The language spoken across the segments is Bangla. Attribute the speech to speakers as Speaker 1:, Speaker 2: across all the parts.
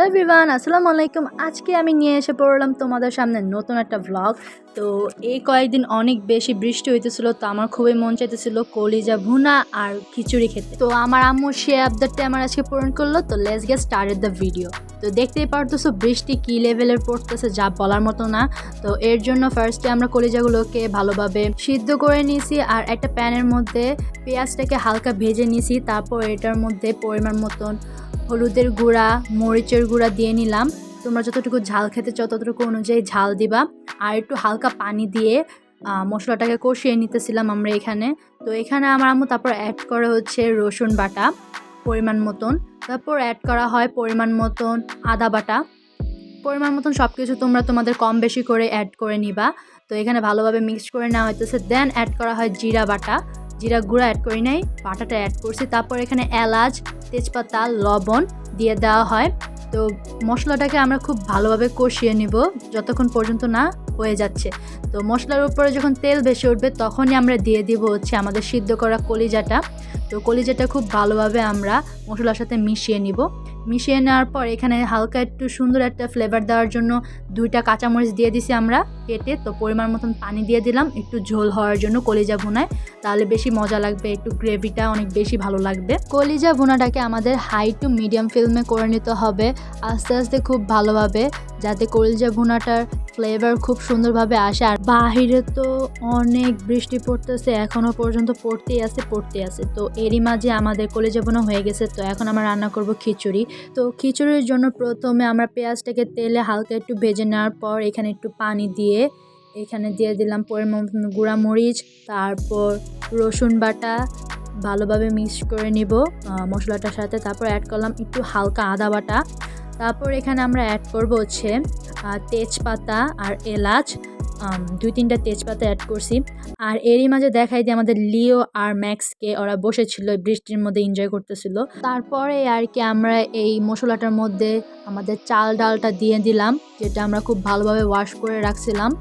Speaker 1: এভরিওয়ান, আসসালামু আলাইকুম। আজকে আমি নিয়ে এসে পড়লাম তোমাদের সামনে নতুন একটা ব্লগ। তো এই কয়েকদিন অনেক বেশি বৃষ্টি হইতেছিল, তো আমার খুবই মন চাইতেছিল কলিজা ভুনা আর খিচুড়ি খেতে। তো আমার আম্মু সে আবদারটা আমার আজকে পূরণ করলো। তো let's get started the video. তো দেখতেই পারতেছো বৃষ্টি কি লেভেলের পড়তেছে, যা বলার মতো না। তো এর জন্য ফার্স্টে আমরা কলিজাগুলোকে ভালোভাবে সিদ্ধ করে নিয়েছি আর একটা প্যানের মধ্যে পেঁয়াজটাকে হালকা ভেজে নিয়েছি। তারপর এটার মধ্যে পরিমাণ মতন হলুদের গুঁড়া, মরিচের গুঁড়া দিয়ে নিলাম। তোমরা যতটুকু ঝাল খেতে চাও ততটুকু অনুযায়ী ঝাল দিবা। আর একটু হালকা পানি দিয়ে মশলাটাকে কষিয়ে নিতেছিলাম আমরা এখানে। তো এখানে আমার আম্মু তারপর অ্যাড করে হচ্ছে রসুন বাটা পরিমাণ মতন, তারপর অ্যাড করা হয় পরিমাণ মতন আদা বাটা, পরিমাণ মতন সব কিছু তোমরা তোমাদের কম বেশি করে অ্যাড করে নিবা। তো এখানে ভালোভাবে মিক্স করে নেওয়া হইতেছে। দেন অ্যাড করা হয় জিরা বাটা, জিরা গুঁড়া অ্যাড করি নাই, বাটাটা অ্যাড করছি। তারপর এখানে এলাচ, তেজপাতা, লবণ দিয়ে দেওয়া হয়। তো মশলাটাকে আমরা খুব ভালোভাবে কষিয়ে নিব যতক্ষণ পর্যন্ত না হয়ে যাচ্ছে। তো মশলার উপরে যখন তেল ভেসে উঠবে তখনই আমরা দিয়ে দিব হচ্ছে আমাদের সিদ্ধ করা কলিজাটা। তো কলিজাটা খুব ভালোভাবে আমরা মশলার সাথে মিশিয়ে নিব। মিশিয়ে নেওয়ার পর এখানে হালকা একটু সুন্দর একটা ফ্লেভার দেওয়ার জন্য 2টা কাঁচামরিচ দিয়ে দিছি আমরা কেটে। তো পরিমাণ মতন পানি দিয়ে দিলাম একটু ঝোল হওয়ার জন্য কলিজা ভুনায়, তাহলে বেশি মজা লাগবে, একটু গ্রেভিটা অনেক বেশি ভালো লাগবে। কলিজা ভুনাটাকে আমাদের হাই টু মিডিয়াম ফ্লেমে করে নিতে হবে আস্তে আস্তে খুব ভালোভাবে, যাতে কলিজা ভুনাটার ফ্লেভার খুব সুন্দরভাবে আসে। আর বাহিরে তো অনেক বৃষ্টি পড়তেছে, এখনো পর্যন্ত পড়তেই আছে। তো এরই মাঝে আমাদের কলিজা ভুনা হয়ে গেছে। তো এখন আমরা রান্না করব খিচুড়ি। তো খিচুড়ির জন্য প্রথমে আমরা পেঁয়াজটাকে তেলে হালকা একটু ভেজে নেওয়ার পর এখানে একটু পানি দিয়ে এখানে দিয়ে দিলাম পরিমাণ গুঁড়া মরিচ, তারপর রসুন বাটা ভালোভাবে মিক্স করে নিব মশলাটার সাথে। তারপর অ্যাড করলাম একটু হালকা আদা বাটা। তারপর এখানে আমরা অ্যাড করব হচ্ছে তেজপাতা আর এলাচ, 2-3টা তেজপাতা অ্যাড করছি। আর এরই মাঝে দেখাই দিয়ে আমাদের লিও আর ম্যাক্সকে, ওরা বসেছিল বৃষ্টির মধ্যে এনজয় করতেছিল। তারপরে আর কি আমরা এই মশলাটার মধ্যে আমাদের চাল ডালটা দিয়ে দিলাম, যেটা আমরা খুব ভালোভাবে ওয়াশ করে রাখছিলাম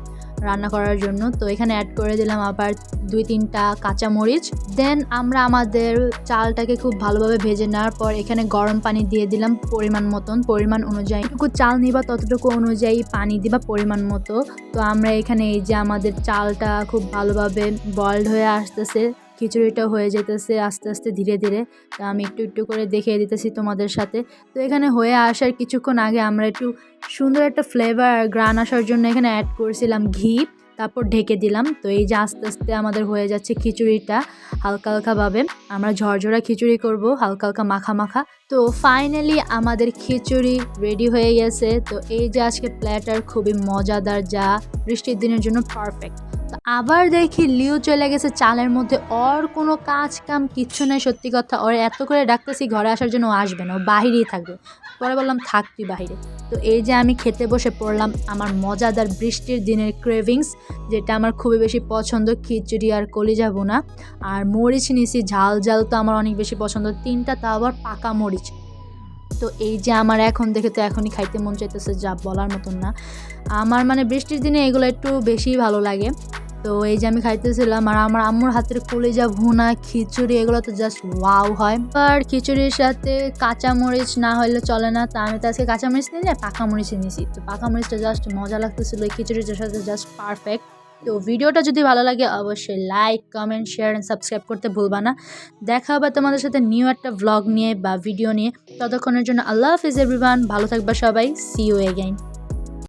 Speaker 1: রান্না করার জন্য। তো এখানে অ্যাড করে দিলাম আবার 2-3টা কাঁচামরিচ। দেন আমরা আমাদের চালটাকে খুব ভালোভাবে ভেজে নেওয়ার পর এখানে গরম পানি দিয়ে দিলাম পরিমাণ মতন, পরিমাণ অনুযায়ী যতটুকু চাল নিবা ততটুকু অনুযায়ী পানি দিবা পরিমাণ মতো। তো আমরা এখানে এই যে আমাদের চালটা খুব ভালোভাবে বয়েলড হয়ে আসতেছে, খিচুড়িটা হয়ে যেতেছে আস্তে আস্তে ধীরে ধীরে। তো আমি একটু একটু করে দেখিয়ে দিতেছি তোমাদের সাথে। তো এখানে হয়ে আসার কিছুক্ষণ আগে আমরা একটু সুন্দর একটা ফ্লেভার আর গ্রান আসার জন্য এখানে অ্যাড করেছিলাম ঘি, তারপর ঢেকে দিলাম। তো এই যে আস্তে আস্তে আমাদের হয়ে যাচ্ছে খিচুড়িটা হালকা হালকাভাবে। আমরা ঝরঝরা খিচুড়ি করব, হালকা হালকা মাখা মাখা। তো ফাইনালি আমাদের খিচুড়ি রেডি হয়ে গেছে। তো এই যে আজকে প্ল্যাটার খুবই মজাদার, যা বৃষ্টির দিনের জন্য পারফেক্ট। তো আবার দেখি লিও চলে গেছে চালের মধ্যে, ওর কোনো কাজ কাম কিচ্ছু নেই। সত্যি কথা, ওর এত করে ডাকতেছি ঘরে আসার জন্য, ও আসবে না, ও বাহিরেই থাকবে। পরে বললাম থাক তুই বাহিরে। তো এই যে আমি খেতে বসে পড়লাম আমার মজাদার বৃষ্টির দিনের ক্রেভিংস, যেটা আমার খুবই বেশি পছন্দ, খিচুড়ি আর কলিজা ভুনা। আর মরিচ নিছি ঝাল ঝাল, তো আমার অনেক বেশি পছন্দ, 3টা তাও আবার পাকা মরিচ। তো এই যে আমার এখন দেখে তো এখনই খাইতে মন চাইতেছে, যা বলার মতন না। আমার মানে বৃষ্টির দিনে এগুলো একটু বেশি ভালো লাগে। তো এই যে আমি খাইতেছিলাম আর আমার আম্মুর হাতের কলিজা ভুনা, খিচুড়ি এগুলো তো জাস্ট ওয়াও হয়। আর খিচুড়ির সাথে কাঁচামরিচ না হলে চলে না, তা আমি তো আজকে কাঁচামরিচ নিই না, পাকা মরিচ নিয়েছি। তো পাকা মরিচটা জাস্ট মজা লাগতেছিল এই খিচুড়িটার সাথে, জাস্ট পারফেক্ট। তো ভিডিওটা যদি ভালো লাগে অবশ্যই like, comment, share and subscribe করতে ভুলবা না। দেখা হবে তোমাদের সাথে নিউ একটা ভ্লগ নিয়ে বা ভিডিও নিয়ে। ততক্ষণের জন্য আল্লাহ হাফিজ এভরিওয়ান, ভালো থাকবা সবাই, সি ইউ এগেইন।